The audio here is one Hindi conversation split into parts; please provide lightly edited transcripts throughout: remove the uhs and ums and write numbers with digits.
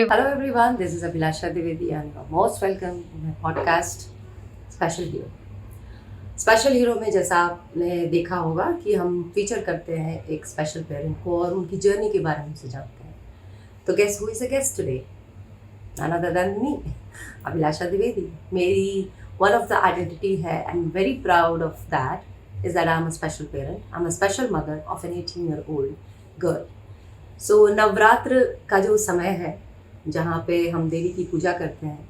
everyone. This is Abhilasha Dwivedi and you're most welcome to my podcast Special Hero. Special hero में जैसा आपने देखा होगा कि हम फीचर करते हैं एक स्पेशल पेरेंट को और उनकी जर्नी के बारे में उनसे जानते हैं. तो guess who is a guest today? None other than me, Abhilasha Dwivedi. मेरी one of the identity है and very proud of that is that I'm a special parent. I'm a special mother of an 18-year-old girl. So Navratra का जो समय है जहाँ पे हम देवी की पूजा करते हैं,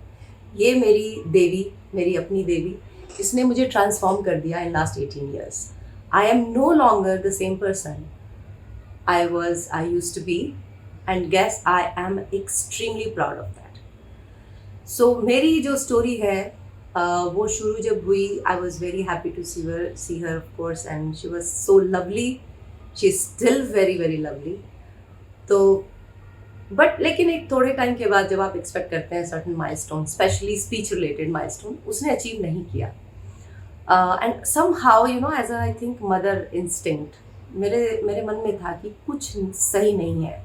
ये मेरी देवी, मेरी अपनी देवी, इसने मुझे ट्रांसफॉर्म कर दिया in last 18 years. I am no longer the same person I used to be, and guess I am extremely proud of that. So मेरी जो स्टोरी है वो शुरू जब हुई, I was very happy to see her of course, and she was so lovely. She is still very very lovely. तो बट लेकिन एक थोड़े टाइम के बाद जब आप एक्सपेक्ट करते हैं certain milestone, specially speech related milestone, उसने अचीव नहीं किया. And somehow as I think mother instinct मेरे मन में था कि कुछ सही नहीं है.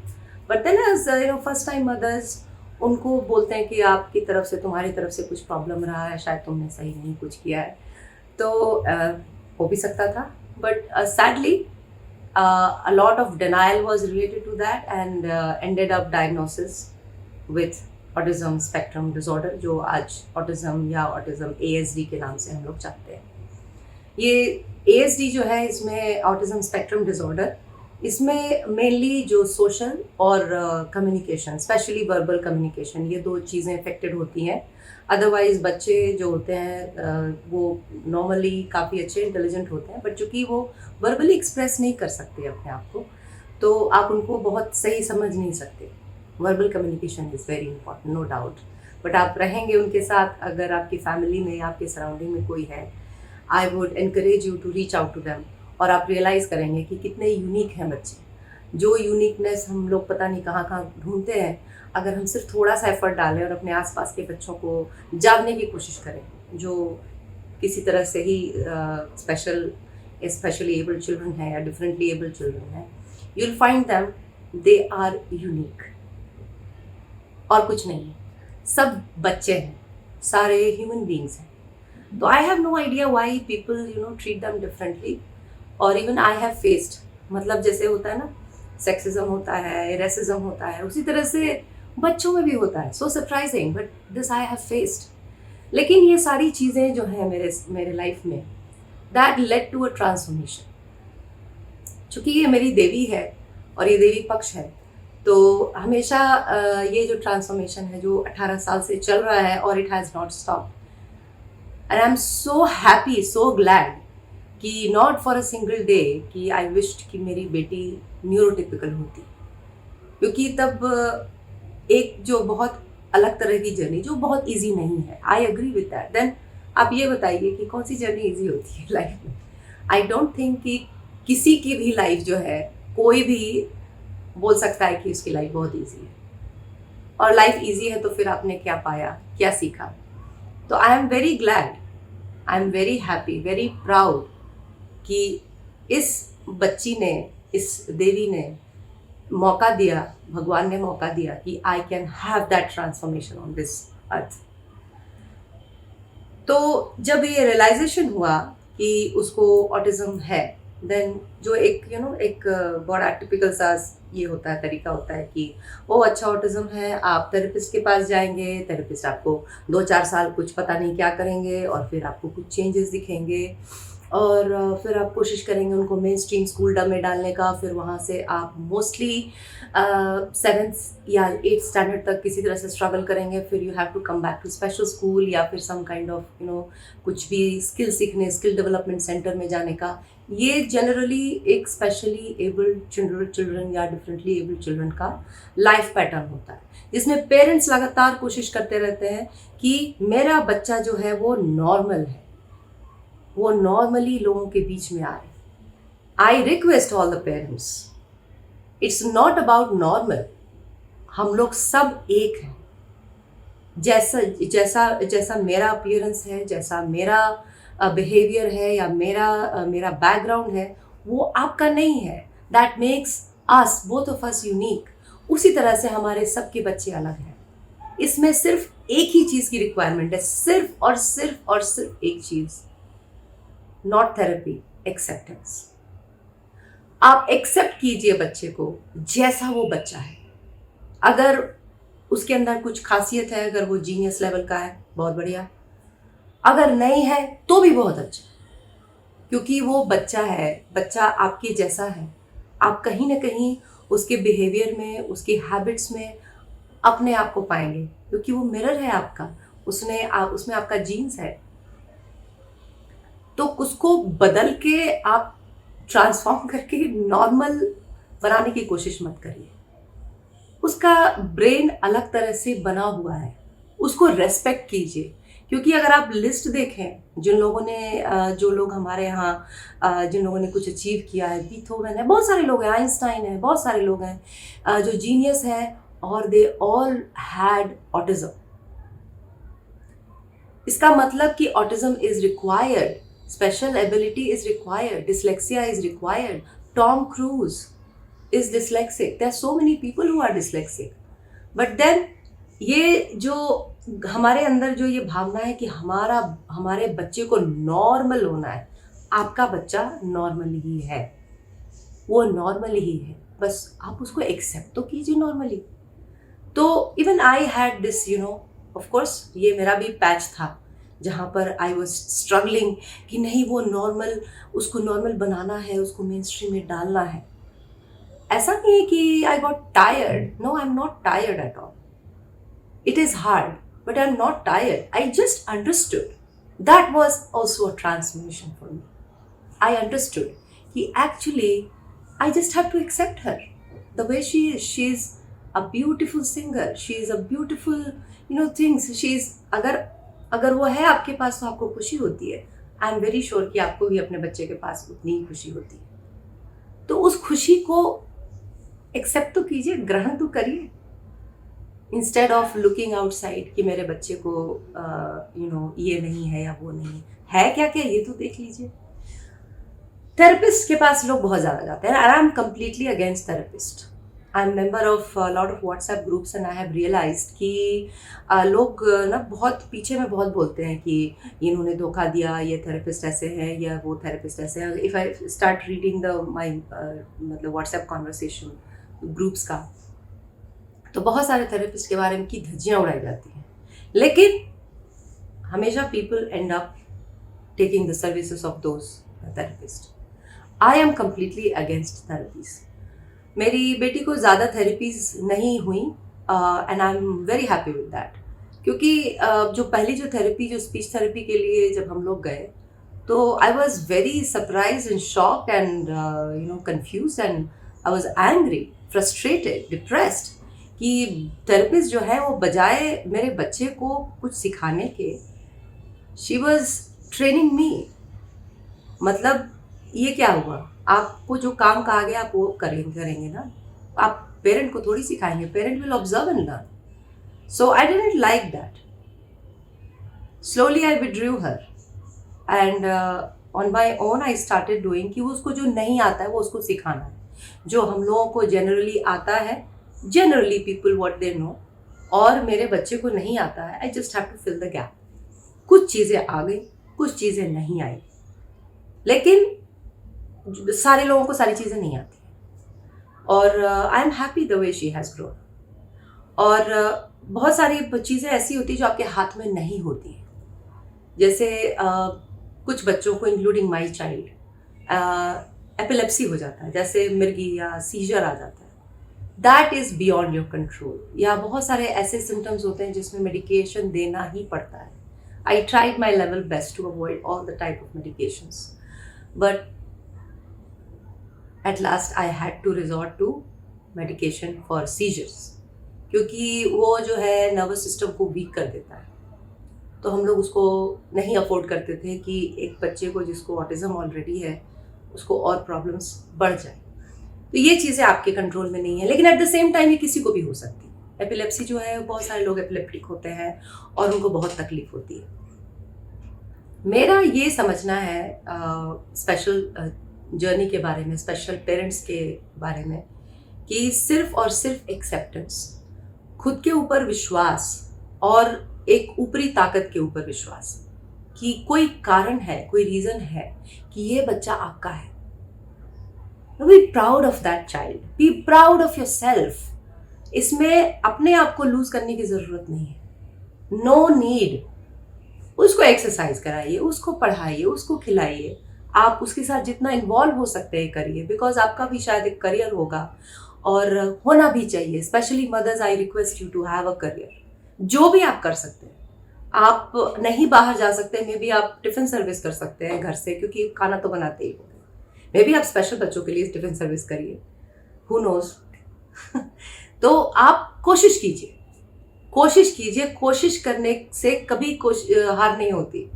But then as first time mothers उनको बोलते हैं कि आपकी तरफ से, तुम्हारी तरफ से कुछ प्रॉब्लम रहा है, शायद तुमने सही नहीं कुछ किया है. तो हो भी सकता था, but sadly a lot of denial was related to that and ended up diagnosis with autism spectrum disorder, जो आज autism या autism ASD के नाम से हम लोग जानते हैं. ये ASD जो है, इसमें autism spectrum disorder, इसमें मेनली जो सोशल और कम्युनिकेशन, स्पेशली वर्बल कम्युनिकेशन, ये दो चीज़ें अफेक्टेड होती हैं. अदरवाइज़ बच्चे जो होते हैं वो नॉर्मली काफ़ी अच्छे इंटेलिजेंट होते हैं, बट चूँकि वो वर्बली एक्सप्रेस नहीं कर सकते अपने आप को, तो आप उनको बहुत सही समझ नहीं सकते. Verbal communication is very important, no doubt. But आप रहेंगे उनके साथ, अगर आपकी फैमिली में या आपके सराउंडिंग में कोई है, I would encourage you to reach out to them. और आप रियलाइज़ करेंगे कि कितने यूनिक हैं बच्चे. जो यूनिकनेस हम लोग पता नहीं कहाँ कहाँ ढूंढते हैं, अगर हम सिर्फ थोड़ा सा एफर्ट डालें और अपने आसपास के बच्चों को जानने की कोशिश करें, जो किसी तरह से ही स्पेशली एबल्ड चिल्ड्रन है या डिफरेंटली एबल्ड चिल्ड्रन है, you will find them they are unique. और कुछ नहीं, सब बच्चे हैं, सारे ह्यूमन बींग्स हैं. तो I have no idea why people treat them differently. और इवन आई हैव फेस्ड, मतलब जैसे होता है ना, सेक्सिज्म होता है, रेसिज्म होता है, उसी तरह से बच्चों में भी होता है. So surprising, but this I have faced. लेकिन ये सारी चीज़ें जो हैं मेरे लाइफ में, that led to a transformation. चूँकि ये मेरी देवी है और ये देवी पक्ष है, तो हमेशा ये जो ट्रांसफॉर्मेशन है जो 18 साल से चल रहा है, और it has not stop. And I am so happy, so glad कि not for a single day कि आई विश्ड कि मेरी बेटी न्यूरोटिपिकल होती, क्योंकि तब एक जो बहुत अलग तरह की जर्नी, जो बहुत इजी नहीं है. I agree with that. Then आप ये बताइए कि कौन सी जर्नी इजी होती है लाइफ में? आई डोंट थिंक कि किसी की भी लाइफ जो है, कोई भी बोल सकता है कि उसकी लाइफ बहुत इजी है. और लाइफ इजी है तो फिर आपने क्या पाया, क्या सीखा? तो I am very glad, I am very happy, very proud कि इस बच्ची ने, इस देवी ने मौका दिया, भगवान ने मौका दिया कि I can have that transformation on this earth. तो जब ये रियलाइजेशन हुआ कि उसको ऑटिज्म है, देन जो एक एक बड़ा टिपिकल सा ये होता है, तरीका होता है कि वो अच्छा ऑटिज्म है, आप थेरेपिस्ट के पास जाएंगे, थेरेपिस्ट आपको 2-4 साल कुछ पता नहीं क्या करेंगे, और फिर आपको कुछ चेंजेस दिखेंगे, और फिर आप कोशिश करेंगे उनको मेन स्ट्रीम स्कूल में डालने का. फिर वहाँ से आप मोस्टली 7th या 8th स्टैंडर्ड तक किसी तरह से स्ट्रगल करेंगे. फिर you have to come back to special school या फिर सम काइंड ऑफ कुछ भी स्किल सीखने, स्किल डेवलपमेंट सेंटर में जाने का. ये जनरली एक स्पेशली एबल्ड चिल्ड्रन या डिफरेंटली एबल्ड चिल्ड्रन का लाइफ पैटर्न होता है, जिसमें पेरेंट्स लगातार कोशिश करते रहते हैं कि मेरा बच्चा जो है वो नॉर्मल है, वो नॉर्मली लोगों के बीच में आए. I request all the parents, it's not about normal. हम लोग सब एक हैं. जैसा मेरा अपीयरेंस है, जैसा मेरा बिहेवियर है या मेरा बैकग्राउंड है, वो आपका नहीं है. That makes us, both of us unique. उसी तरह से हमारे सबके बच्चे अलग हैं. इसमें सिर्फ एक ही चीज़ की रिक्वायरमेंट है, सिर्फ और सिर्फ और सिर्फ एक चीज़, नॉट थेरेपी, एक्सेप्टेंस। आप एक्सेप्ट कीजिए बच्चे को जैसा वो बच्चा है। अगर उसके अंदर कुछ खासियत है, अगर वो जीनियस लेवल का है, बहुत बढ़िया। अगर नहीं है तो भी बहुत अच्छा, क्योंकि वो बच्चा है, बच्चा आपके जैसा है। आप कहीं ना कहीं उसके बिहेवियर में, उसकी हैबिट्स में अपने आप को पाएंगे, क्योंकि वो मिरर है आपका, उसमें आपका जीन्स है। तो उसको बदल के आप ट्रांसफॉर्म करके नॉर्मल बनाने की कोशिश मत करिए। उसका ब्रेन अलग तरह से बना हुआ है, उसको रेस्पेक्ट कीजिए। क्योंकि अगर आप लिस्ट देखें, जो लोग हमारे यहाँ जिन लोगों ने कुछ अचीव किया है, बीथोवन है, बहुत सारे लोग हैं, आइंस्टाइन है, बहुत सारे लोग हैं जो जीनियस हैं, और दे ऑल हैड ऑटिज्म। इसका मतलब कि autism is required, special ability is required, dyslexia is required. Tom cruise is dyslexic. There are so many people who are dyslexic. But then ये जो हमारे अंदर जो ये भावना है कि हमारे बच्चे को नॉर्मल होना है, आपका बच्चा नॉर्मल ही है, वो नॉर्मल ही है, बस आप उसको एक्सेप्ट तो कीजिए नॉर्मली। तो even I had this, of course ये मेरा भी पैच था जहाँ पर आई वॉज स्ट्रगलिंग कि नहीं, वो उसको नॉर्मल बनाना है, उसको मेन स्ट्रीम में डालना है। ऐसा नहीं है कि I got tired, no, I am not tired at all. It is hard but I am not tired, I just understood. That was also a transformation for me. I understood कि actually I just have to accept her the way she is. She is a beautiful singer, she is a beautiful things, she is. अगर वो है आपके पास तो आपको खुशी होती है। आई एम वेरी श्योर कि आपको भी अपने बच्चे के पास उतनी ही खुशी होती है। तो उस खुशी को एक्सेप्ट तो कीजिए, ग्रहण तो करिए, इंस्टेड ऑफ लुकिंग आउटसाइड कि मेरे बच्चे को ये नहीं है या वो नहीं है। क्या क्या ये तो देख लीजिए। थेरेपिस्ट के पास लोग बहुत ज़्यादा जाते हैं, I am completely against therapist. I am member of lot of WhatsApp groups and I have realised कि लोग ना बहुत पीछे में बहुत बोलते हैं कि इन्होंने धोखा दिया, ये थेरेपिस्ट ऐसे हैं या वो थेरेपिस्ट ऐसे हैं। इफ़ आई स्टार्ट रीडिंग मतलब व्हाट्सएप कॉन्वर्सेशन ग्रुप्स का, तो बहुत सारे थेरेपिस्ट के बारे में की धज्जियाँ उड़ाई जाती हैं, लेकिन हमेशा people and up taking the services of those therapist. I am completely against therapies. मेरी बेटी को ज़्यादा थेरेपीज नहीं हुई and I am very happy with that, क्योंकि जो पहली जो थेरेपी, जो स्पीच थेरेपी के लिए जब हम लोग गए, तो I was very surprise and shocked and confuse and I was angry, frustrated, depressed कि थेरेपिस्ट जो है वो बजाय मेरे बच्चे को कुछ सिखाने के, शी वॉज ट्रेनिंग मी। मतलब ये क्या हुआ? आपको जो काम कहा गया आप वो करेंगे ना, आप पेरेंट को थोड़ी सिखाएंगे, parent will observe and learn. So I didn't like that. Slowly I withdrew her and on my own I started doing कि वो उसको जो नहीं आता है वो उसको सिखाना है। जो हम लोगों को जनरली आता है, generally people what they know, और मेरे बच्चे को नहीं आता है, I just have to fill the gap. कुछ चीज़ें आ गई, कुछ चीज़ें नहीं आई, लेकिन सारे लोगों को सारी चीज़ें नहीं आती। और I am happy the way she has grown. और बहुत सारी चीज़ें ऐसी होती हैं जो आपके हाथ में नहीं होती हैं। जैसे कुछ बच्चों को, इंक्लूडिंग माई चाइल्ड, एपिलेप्सी हो जाता है, जैसे मिर्गी या सीजर आ जाता है। That is beyond your control. या बहुत सारे ऐसे सिम्टम्स होते हैं जिसमें मेडिकेशन देना ही पड़ता है। I tried my level best to avoid all the type of medications, but at last I had to resort to medication for seizures, क्योंकि वो जो है नर्वस सिस्टम को वीक कर देता है। तो हम लोग उसको नहीं अफोर्ड करते थे कि एक बच्चे को जिसको ऑटिज्म ऑलरेडी है उसको और प्रॉब्लम्स बढ़ जाए। तो ये चीज़ें आपके कंट्रोल में नहीं है, लेकिन एट द सेम टाइम ये किसी को भी हो सकती है। एपिलेप्सी जो है, बहुत सारे लोग एपिलेप्टिक होते हैं और उनको बहुत तकलीफ होती है। मेरा ये समझना है स्पेशल जर्नी के बारे में, स्पेशल पेरेंट्स के बारे में, कि सिर्फ और सिर्फ एक्सेप्टेंस, खुद के ऊपर विश्वास और एक ऊपरी ताकत के ऊपर विश्वास कि कोई कारण है, कोई रीजन है कि ये बच्चा आपका है। Be proud of that child, be proud of your self. इसमें अपने आप को लूज करने की जरूरत नहीं है, नो नीड। उसको एक्सरसाइज कराइए, उसको पढ़ाइए, उसको खिलाइए, आप उसके साथ जितना इन्वॉल्व हो सकते हैं करिए, बिकॉज आपका भी शायद एक करियर होगा और होना भी चाहिए। Specially mothers, I request you to have a career. जो भी आप कर सकते हैं, आप नहीं बाहर जा सकते, मे बी आप टिफिन सर्विस कर सकते हैं घर से, क्योंकि खाना तो बनाते ही होंगे। मे बी आप स्पेशल बच्चों के लिए टिफिन सर्विस करिए, हु नोज। तो आप कोशिश कीजिए, कोशिश कीजिए। कोशिश करने से कभी हार नहीं होती।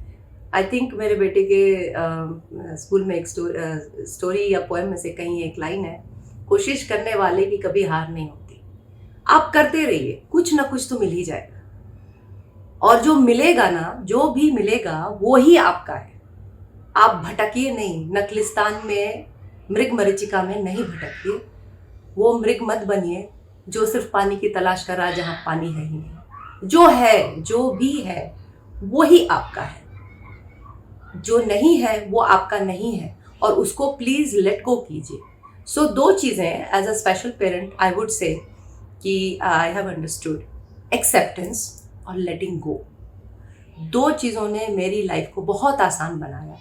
आई थिंक मेरे बेटे के स्कूल में एक स्टोरी या पोएम में से कहीं एक लाइन है, कोशिश करने वाले की कभी हार नहीं होती। आप करते रहिए, कुछ ना कुछ तो मिल ही जाएगा। और जो मिलेगा ना, जो भी मिलेगा वो ही आपका है। आप भटकिए नहीं, नकलिस्तान में मृग मरीचिका में नहीं भटकिए। वो मृग मत बनिए जो सिर्फ पानी की तलाश कर रहा है जहां पानी है ही नहीं। जो है, जो भी है, वो ही आपका है। जो नहीं है वो आपका नहीं है, और उसको प्लीज लेट गो कीजिए। सो दो चीजें as a special parent I would say कि आई हैव अंडरस्टूड एक्सेप्टेंस और लेटिंग गो। दो चीज़ों ने मेरी लाइफ को बहुत आसान बनाया।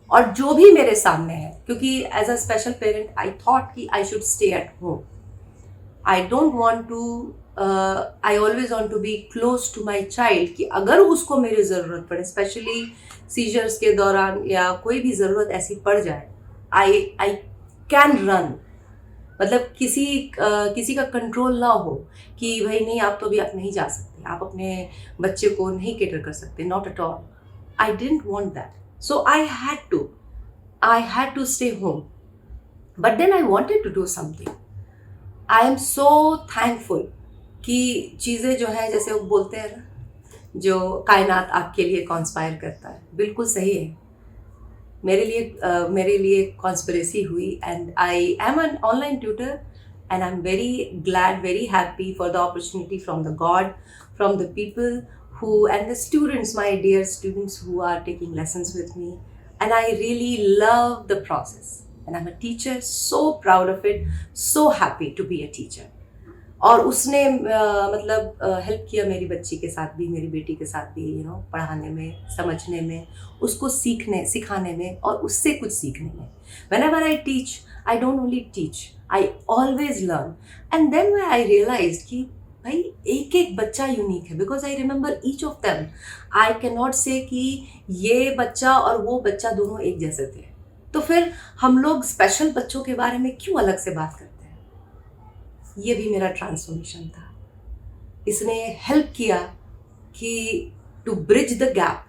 और जो भी मेरे सामने है, क्योंकि as a special parent I thought कि I should stay at home. I don't want to, I always want to be close to my child, कि अगर उसको मेरी ज़रूरत पड़े, स्पेशली सीजर्स के दौरान या कोई भी ज़रूरत ऐसी पड़ जाए, आई कैन रन। मतलब किसी का कंट्रोल ना हो कि भाई नहीं, आप तो अभी आप नहीं जा सकते, आप अपने बच्चे को नहीं केटर कर सकते, not at all. I didn't want that, so I had to stay home. But then I wanted to do something. I am so thankful कि चीज़ें जो है, जैसे वो बोलते हैं ना, जो कायनात आपके लिए कॉन्स्पायर करता है, बिल्कुल सही है। मेरे लिए कॉन्स्पिरेसी हुई, and I M an online tutor, and I am very glad, very happy for the opportunity from the God, from the people who and the students, my dear students who are taking lessons with me, and I really love the process, and I'm a teacher, so proud of it, so happy to be a teacher. और उसने मतलब हेल्प किया मेरी बच्ची के साथ भी, मेरी बेटी के साथ भी, पढ़ाने में, समझने में, उसको सिखाने में, और उससे कुछ सीखने में। Whenever I teach, I don't only teach, I always learn. And then when I realized कि भाई एक एक बच्चा यूनिक है, because I remember each of them. I can not से कि ये बच्चा और वो बच्चा दोनों एक जैसे थे। तो फिर हम लोग स्पेशल बच्चों के बारे में क्यों अलग से बात करते हैं? ये भी मेरा ट्रांसफॉर्मेशन था। इसने हेल्प किया कि टू ब्रिज द गैप,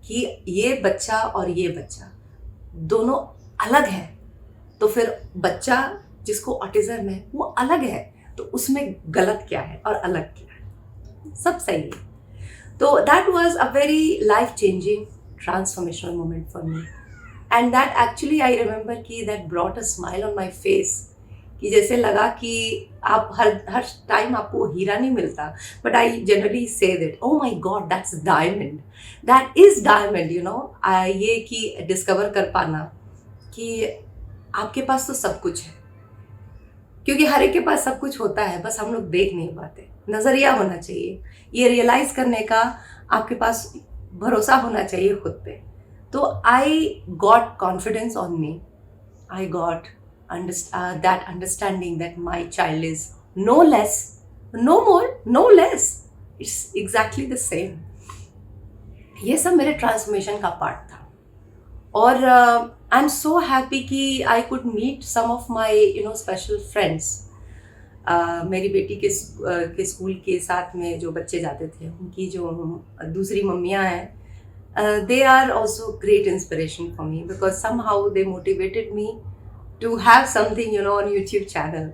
कि ये बच्चा और ये बच्चा दोनों अलग है। तो फिर बच्चा जिसको ऑटिज्म है वो अलग है, तो उसमें गलत क्या है और अलग क्या है? सब सही है। तो that was a very life changing transformational moment for me, and that actually I remember कि that brought a smile on my face, कि जैसे लगा कि आप हर टाइम आपको हीरा नहीं मिलता, but I generally say that oh my god, that's diamond, that is diamond, ये कि डिस्कवर कर पाना कि आपके पास तो सब कुछ है। क्योंकि हर एक के पास सब कुछ होता है, बस हम लोग देख नहीं पाते। नज़रिया होना चाहिए, ये रियलाइज करने का आपके पास भरोसा होना चाहिए खुद पे। तो I got confidence on me, I got that understanding that my child is no less, no more, no less, it's exactly the same. ये सब मेरे ट्रांसफॉर्मेशन का पार्ट था। और आई एम सो हैप्पी कि I could meet some of my special friends. मेरी बेटी के स्कूल के साथ में जो बच्चे जाते थे, उनकी जो दूसरी मम्मियाँ हैं, they are also great inspiration for me, because somehow they motivated me to have something on YouTube channel,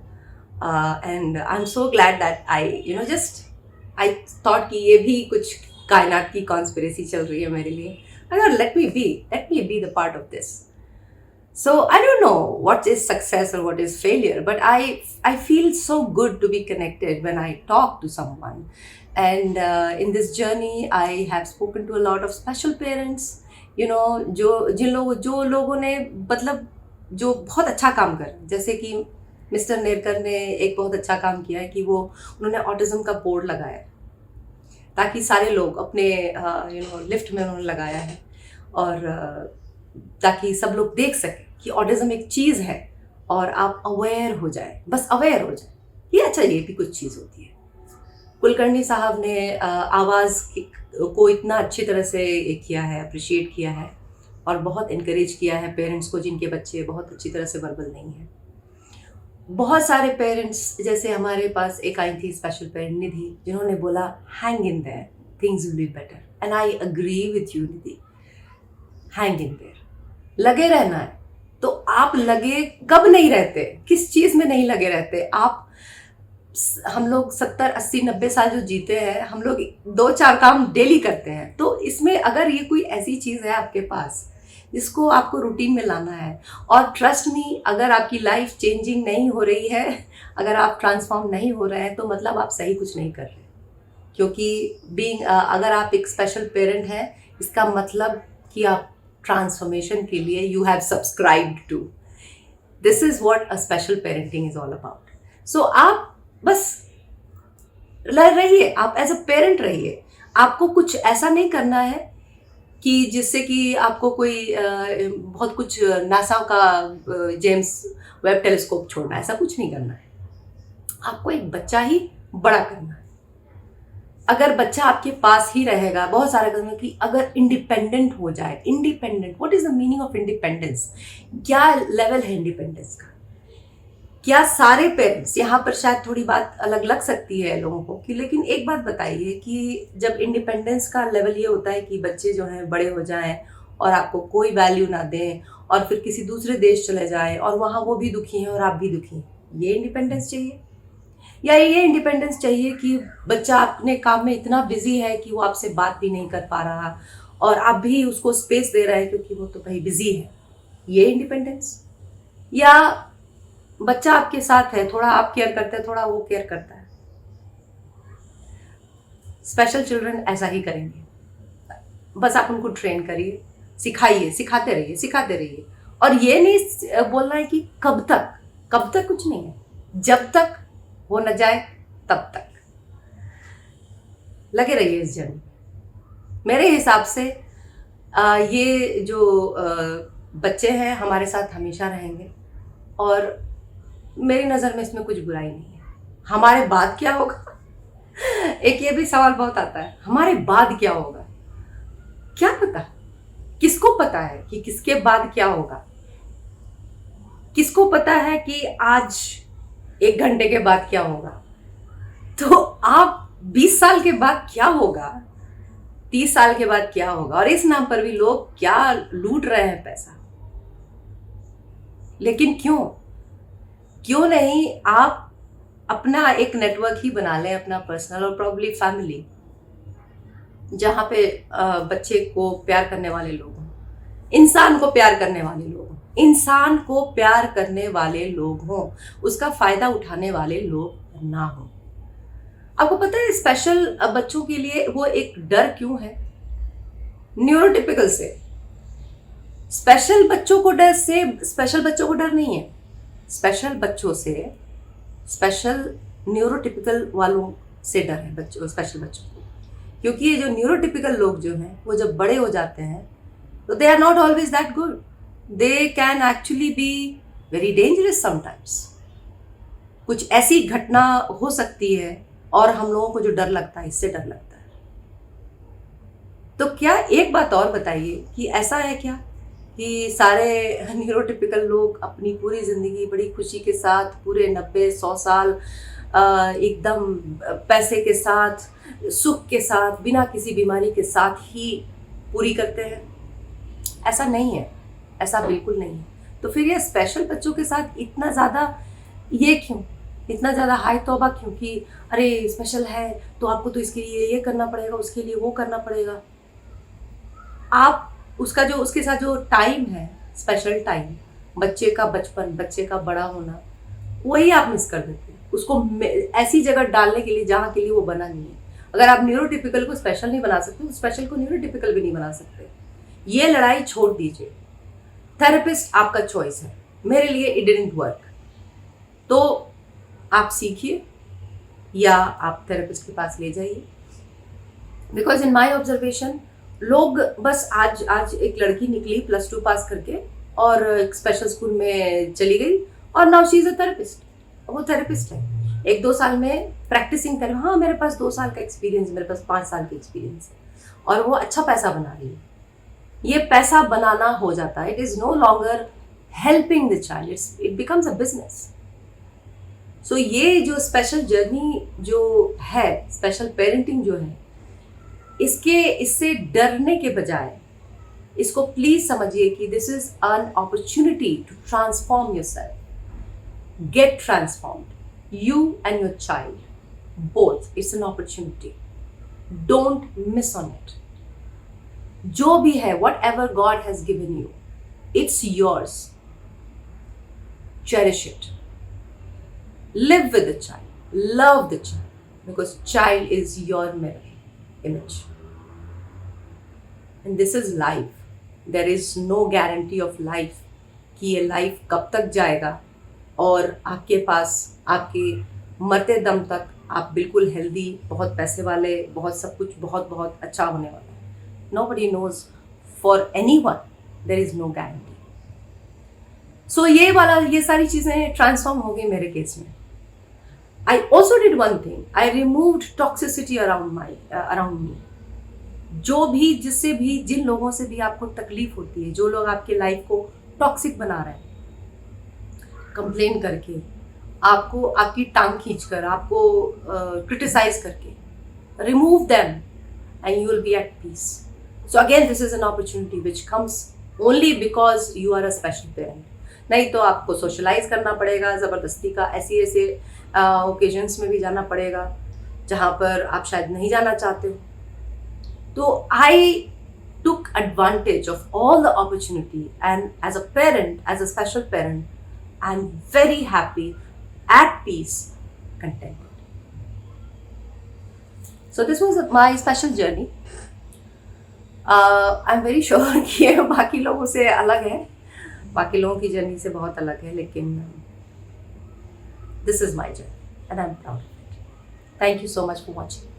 and I am so glad that I thought कि ये भी कुछ कायनात की कॉन्स्पिरेसी चल रही है मेरे लिए। I thought, let me be the part of this. So I don't know what is success or what is failure, but I feel so good to be connected when I talk to someone, And in this journey, I have spoken to a lot of special parents. जो लोगों ने मतलब जो बहुत अच्छा काम कर, जैसे कि मिस्टर नेरकर ने एक बहुत अच्छा काम किया है कि उन्होंने ऑटिज्म का बोर्ड लगाया है, ताकि सारे लोग अपने लिफ्ट में उन्होंने लगाया है, और ताकि सब लोग देख सकें कि ऑटिज्म एक चीज़ है और आप अवेयर हो जाए, बस अवेयर हो जाए कि अच्छा ये भी कुछ चीज़ होती है। कुलकर्णी साहब ने आवाज़ को इतना अच्छी तरह से किया है, अप्रिशिएट किया है, और बहुत इनकरेज किया है पेरेंट्स को जिनके बच्चे बहुत अच्छी तरह से वर्बल नहीं हैं। बहुत सारे पेरेंट्स, जैसे हमारे पास एक आई थी स्पेशल पेरेंट निधि, जिन्होंने बोला hang in their, things will be better, and I agree with you Nidhi, hang in their, लगे रहना है। तो आप लगे कब नहीं रहते, किस चीज़ में नहीं लगे रहते आप? हम लोग 70, 80, 90 साल जो जीते हैं, हम लोग 2-4 काम डेली करते हैं। तो इसमें अगर ये कोई ऐसी चीज़ है आपके पास जिसको आपको रूटीन में लाना है, और ट्रस्ट मी, अगर आपकी लाइफ चेंजिंग नहीं हो रही है, अगर आप ट्रांसफॉर्म नहीं हो रहे हैं, तो मतलब आप सही कुछ नहीं कर रहे। क्योंकि अगर आप एक स्पेशल पेरेंट हैं, इसका मतलब कि आप ट्रांसफॉर्मेशन के लिए you have subscribed to. This is what a special parenting is all about. So आप बस रहिए, आप एज अ पेरेंट रहिए। आपको कुछ ऐसा नहीं करना है कि जिससे कि आपको कोई बहुत कुछ नासा का जेम्स वेब टेलीस्कोप छोड़ना है, ऐसा कुछ नहीं करना है। आपको एक बच्चा ही बड़ा करना है। अगर बच्चा आपके पास ही रहेगा, बहुत सारे करना कि अगर इंडिपेंडेंट हो जाए। Independent, what is the meaning of independence? क्या लेवल है इंडिपेंडेंस का? क्या सारे पेरेंट्स, यहाँ पर शायद थोड़ी बात अलग लग सकती है लोगों को कि, लेकिन एक बात बताइए कि जब इंडिपेंडेंस का लेवल ये होता है कि बच्चे जो हैं बड़े हो जाएं और आपको कोई वैल्यू ना दें, और फिर किसी दूसरे देश चले जाएं और वहाँ वो भी दुखी हैं और आप भी दुखी हैं, ये इंडिपेंडेंस चाहिए? या ये इंडिपेंडेंस चाहिए कि बच्चा अपने काम में इतना बिजी है कि वो आपसे बात भी नहीं कर पा रहा, और आप भी उसको स्पेस दे रहे हैं क्योंकि वो तो भाई बिजी है, ये इंडिपेंडेंस? या बच्चा आपके साथ है, थोड़ा आप केयर करते हैं, थोड़ा वो केयर करता है? स्पेशल चिल्ड्रन ऐसा ही करेंगे। बस आप उनको ट्रेन करिए, सिखाइए, सिखाते रहिए। और ये नहीं बोलना है कि कब तक कुछ नहीं है, जब तक हो न जाए तब तक लगे रहिए इस जर्नी। मेरे हिसाब से ये जो बच्चे हैं हमारे साथ हमेशा रहेंगे, और मेरी नज़र में इसमें कुछ बुराई नहीं है। हमारे बाद क्या होगा? एक ये भी सवाल बहुत आता है, हमारे बाद क्या होगा? क्या पता? किसको पता है कि किसके बाद क्या होगा? किसको पता है कि आज 1 घंटे के बाद क्या होगा? तो आप 20 साल के बाद क्या होगा, 30 साल के बाद क्या होगा? और इस नाम पर भी लोग क्या लूट रहे हैं पैसा। लेकिन क्यों नहीं आप अपना एक नेटवर्क ही बना लें, अपना पर्सनल और प्रॉब्ली फैमिली, जहाँ पे बच्चे को प्यार करने वाले लोग हों, इंसान को प्यार करने वाले लोग हों, उसका फायदा उठाने वाले लोग ना हों। आपको पता है स्पेशल बच्चों के लिए वो एक डर क्यों है? न्यूरोटिपिकल से स्पेशल बच्चों को डर नहीं है। स्पेशल बच्चों से, स्पेशल न्यूरोटिपिकल वालों से डर है स्पेशल बच्चों को। क्योंकि ये जो न्यूरोटिपिकल लोग जो हैं, वो जब बड़े हो जाते हैं तो they are not always that good, they can actually be very dangerous sometimes. कुछ ऐसी घटना हो सकती है, और हम लोगों को जो डर लगता है, इससे डर लगता है। तो क्या एक बात और बताइए कि ऐसा है क्या कि सारे न्यूरोटिपिकल लोग अपनी पूरी ज़िंदगी बड़ी खुशी के साथ, पूरे 90-100 साल एकदम पैसे के साथ, सुख के साथ, बिना किसी बीमारी के साथ ही पूरी करते हैं? ऐसा नहीं है, ऐसा बिल्कुल नहीं है। तो फिर ये स्पेशल बच्चों के साथ इतना ज़्यादा ये क्यों, इतना ज़्यादा हाय तौबा क्यों कि अरे स्पेशल है तो आपको तो इसके लिए ये करना पड़ेगा, उसके लिए वो करना पड़ेगा। आप उसके साथ जो टाइम है, स्पेशल टाइम, बच्चे का बचपन, बच्चे का बड़ा होना, वही आप मिस कर देते हैं। उसको ऐसी जगह डालने के लिए जहाँ के लिए वो बना नहीं है। अगर आप न्यूरोटिपिकल को स्पेशल नहीं बना सकते तो स्पेशल को न्यूरोटिपिकल भी नहीं बना सकते। ये लड़ाई छोड़ दीजिए, थेरेपिस्ट आपका चॉइस है, मेरे लिए इट डिडंट वर्क, तो आप सीखिए या आप थेरेपिस्ट के पास ले जाइए। बिकॉज इन माई ऑब्जर्वेशन लोग बस आज एक लड़की निकली +2 पास करके और एक स्पेशल स्कूल में चली गई और now she is a therapist, वो थेरेपिस्ट है। 1-2 साल में प्रैक्टिसिंग कर, हाँ मेरे पास 2 साल का एक्सपीरियंस, मेरे पास 5 साल का एक्सपीरियंस है, और वो अच्छा पैसा बना रही है। ये पैसा बनाना हो जाता है, it is no longer helping the child, it becomes a business. So ये जो स्पेशल जर्नी जो है, स्पेशल पेरेंटिंग जो है, इससे डरने के बजाय इसको प्लीज समझिए कि this is an opportunity to transform yourself, get transformed, you and your child, both. It's an opportunity. Don't miss on it. जो भी है, whatever God has given you, it's yours. Cherish it. Live with the child. Love the child. Because child is your mirror image. And this is life. There is no guarantee of life कि ये life कब तक जाएगा और आपके पास आपके मरते दम तक आप बिल्कुल हेल्दी, बहुत पैसे वाले, बहुत सब कुछ बहुत बहुत अच्छा होने वाला है। Nobody knows for anyone, there is no guarantee. So ये सारी चीज़ें ट्रांसफॉर्म हो गई मेरे केस में। I also did one thing, I removed toxicity around me. जो भी जिन लोगों से भी आपको तकलीफ होती है, जो लोग आपके लाइफ को टॉक्सिक बना रहे हैं, कंप्लेन करके, आपको आपकी टांग खींचकर, आपको क्रिटिसाइज करके, remove them and you will be at peace. So again this is an opportunity which comes only because you are a special parent. नहीं तो आपको सोशलाइज करना पड़ेगा ज़बरदस्ती का, ऐसे ओकेजन्स में भी जाना पड़ेगा जहाँ पर आप शायद नहीं जाना चाहते हो। तो आई took advantage of all the opportunity, and as a parent, as a special parent, I'm very happy, at peace, contented. So this was my special journey. I'm very sure कि ये बाकी लोगों से अलग है, बाकी लोगों की जर्नी से बहुत अलग है, लेकिन this is my journey and I'm proud of it. Thank you so much for watching.